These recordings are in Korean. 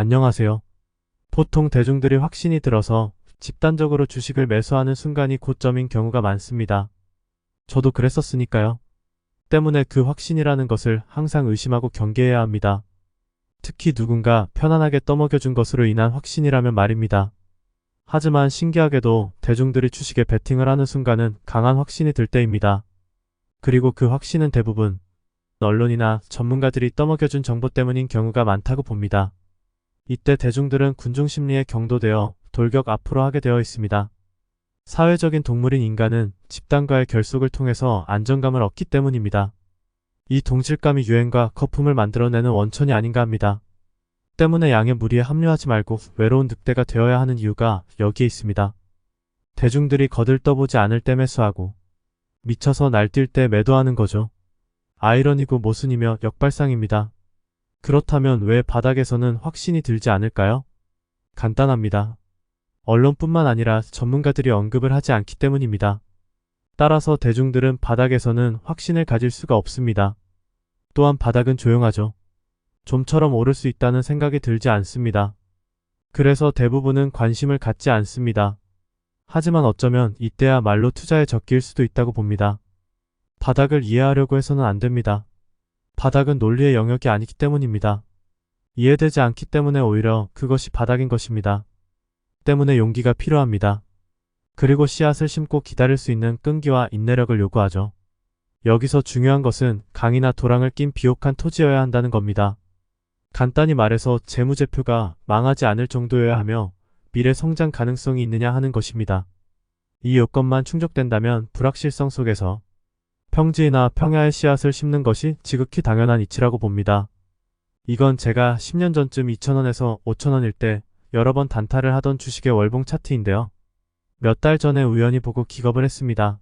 안녕하세요. 보통 대중들이 확신이 들어서 집단적으로 주식을 매수하는 순간이 고점인 경우가 많습니다. 저도 그랬었으니까요. 때문에 그 확신이라는 것을 항상 의심하고 경계해야 합니다. 특히 누군가 편안하게 떠먹여준 것으로 인한 확신이라면 말입니다. 하지만 신기하게도 대중들이 주식에 베팅을 하는 순간은 강한 확신이 들 때입니다. 그리고 그 확신은 대부분 언론이나 전문가들이 떠먹여준 정보 때문인 경우가 많다고 봅니다. 이때 대중들은 군중심리에 경도되어 돌격 앞으로 하게 되어 있습니다. 사회적인 동물인 인간은 집단과의 결속을 통해서 안정감을 얻기 때문입니다. 이 동질감이 유행과 거품을 만들어내는 원천이 아닌가 합니다. 때문에 양의 무리에 합류하지 말고 외로운 늑대가 되어야 하는 이유가 여기에 있습니다. 대중들이 거들떠보지 않을 때 매수하고 미쳐서 날뛸 때 매도하는 거죠. 아이러니고 모순이며 역발상입니다. 그렇다면 왜 바닥에서는 확신이 들지 않을까요? 간단합니다. 언론뿐만 아니라 전문가들이 언급을 하지 않기 때문입니다. 따라서 대중들은 바닥에서는 확신을 가질 수가 없습니다. 또한 바닥은 조용하죠. 좀처럼 오를 수 있다는 생각이 들지 않습니다. 그래서 대부분은 관심을 갖지 않습니다. 하지만 어쩌면 이때야말로 투자에 적기일 수도 있다고 봅니다. 바닥을 이해하려고 해서는 안 됩니다. 바닥은 논리의 영역이 아니기 때문입니다. 이해되지 않기 때문에 오히려 그것이 바닥인 것입니다. 때문에 용기가 필요합니다. 그리고 씨앗을 심고 기다릴 수 있는 끈기와 인내력을 요구하죠. 여기서 중요한 것은 강이나 도랑을 낀 비옥한 토지여야 한다는 겁니다. 간단히 말해서 재무제표가 망하지 않을 정도여야 하며 미래 성장 가능성이 있느냐 하는 것입니다. 이 요건만 충족된다면 불확실성 속에서 평지나 평야의 씨앗을 심는 것이 지극히 당연한 이치라고 봅니다. 이건 제가 10년 전쯤 2,000원에서 5,000원일 때 여러 번 단타를 하던 주식의 월봉 차트인데요. 몇 달 전에 우연히 보고 기겁을 했습니다.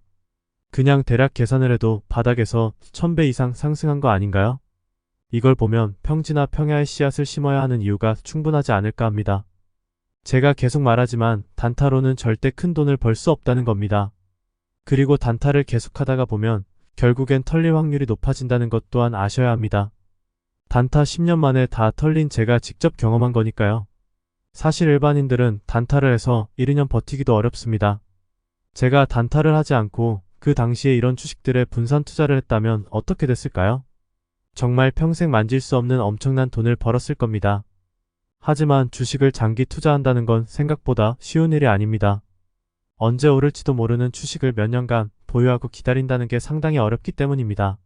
그냥 대략 계산을 해도 바닥에서 1000배 이상 상승한 거 아닌가요? 이걸 보면 평지나 평야의 씨앗을 심어야 하는 이유가 충분하지 않을까 합니다. 제가 계속 말하지만 단타로는 절대 큰 돈을 벌 수 없다는 겁니다. 그리고 단타를 계속하다가 보면 결국엔 털릴 확률이 높아진다는 것 또한 아셔야 합니다. 단타 10년 만에 다 털린 제가 직접 경험한 거니까요. 사실 일반인들은 단타를 해서 1, 2년 버티기도 어렵습니다. 제가 단타를 하지 않고 그 당시에 이런 주식들에 분산 투자를 했다면 어떻게 됐을까요? 정말 평생 만질 수 없는 엄청난 돈을 벌었을 겁니다. 하지만 주식을 장기 투자한다는 건 생각보다 쉬운 일이 아닙니다. 언제 오를지도 모르는 주식을 몇 년간 보유하고 기다린다는 게 상당히 어렵기 때문입니다.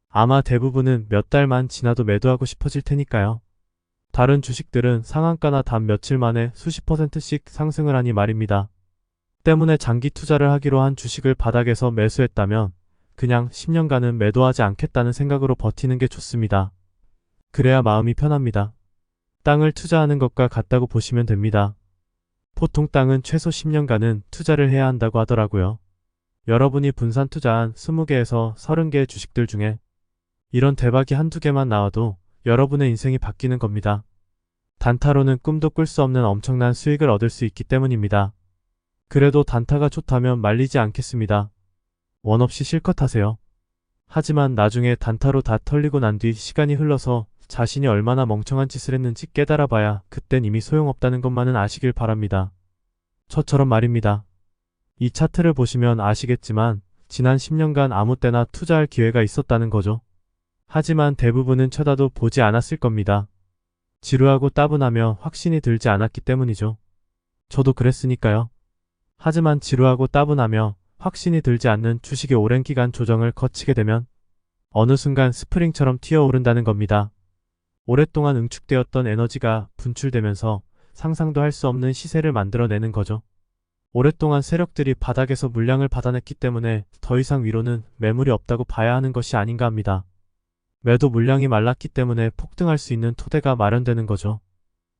아마 대부분은 몇 달만 지나도 매도하고 싶어질 테니까요. 다른 주식들은 상한가나 단 며칠 만에 수십 %씩 상승을 하니 말입니다. 때문에 장기 투자를 하기로 한 주식을 바닥에서 매수했다면 그냥 10년간은 매도하지 않겠다는 생각으로 버티는 게 좋습니다. 그래야 마음이 편합니다. 땅을 투자하는 것과 같다고 보시면 됩니다. 보통 땅은 최소 10년간은 투자를 해야 한다고 하더라고요. 여러분이 분산 투자한 20개에서 30개의 주식들 중에 이런 대박이 한두 개만 나와도 여러분의 인생이 바뀌는 겁니다. 단타로는 꿈도 꿀 수 없는 엄청난 수익을 얻을 수 있기 때문입니다. 그래도 단타가 좋다면 말리지 않겠습니다. 원 없이 실컷 하세요. 하지만 나중에 단타로 다 털리고 난 뒤 시간이 흘러서 자신이 얼마나 멍청한 짓을 했는지 깨달아봐야 그땐 이미 소용없다는 것만은 아시길 바랍니다. 저처럼 말입니다. 이 차트를 보시면 아시겠지만 지난 10년간 아무 때나 투자할 기회가 있었다는 거죠. 하지만 대부분은 쳐다도 보지 않았을 겁니다. 지루하고 따분하며 확신이 들지 않았기 때문이죠. 저도 그랬으니까요. 하지만 지루하고 따분하며 확신이 들지 않는 주식의 오랜 기간 조정을 거치게 되면 어느 순간 스프링처럼 튀어오른다는 겁니다. 오랫동안 응축되었던 에너지가 분출되면서 상상도 할 수 없는 시세를 만들어내는 거죠. 오랫동안 세력들이 바닥에서 물량을 받아냈기 때문에 더 이상 위로는 매물이 없다고 봐야 하는 것이 아닌가 합니다. 매도 물량이 말랐기 때문에 폭등할 수 있는 토대가 마련되는 거죠.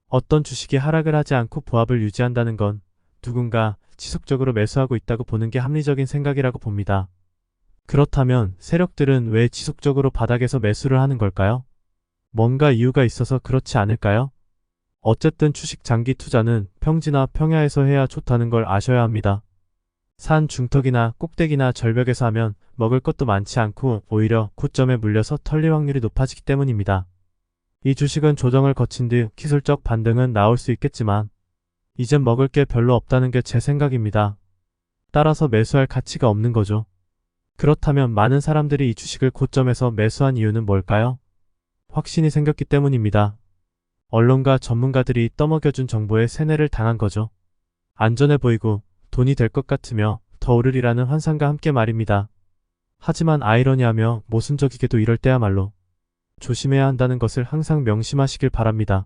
어떤 주식이 하락을 하지 않고 보합을 유지한다는 건 누군가 지속적으로 매수하고 있다고 보는 게 합리적인 생각이라고 봅니다. 그렇다면 세력들은 왜 지속적으로 바닥에서 매수를 하는 걸까요? 뭔가 이유가 있어서 그렇지 않을까요? 어쨌든 주식 장기 투자는 평지나 평야에서 해야 좋다는 걸 아셔야 합니다. 산 중턱이나 꼭대기나 절벽에서 하면 먹을 것도 많지 않고 오히려 고점에 물려서 털릴 확률이 높아지기 때문입니다. 이 주식은 조정을 거친 뒤 기술적 반등은 나올 수 있겠지만 이젠 먹을 게 별로 없다는 게 제 생각입니다. 따라서 매수할 가치가 없는 거죠. 그렇다면 많은 사람들이 이 주식을 고점에서 매수한 이유는 뭘까요? 확신이 생겼기 때문입니다. 언론과 전문가들이 떠먹여준 정보에 세뇌를 당한 거죠. 안전해 보이고 돈이 될 것 같으며 더 오르리라는 환상과 함께 말입니다. 하지만 아이러니하며 모순적이게도 이럴 때야말로 조심해야 한다는 것을 항상 명심하시길 바랍니다.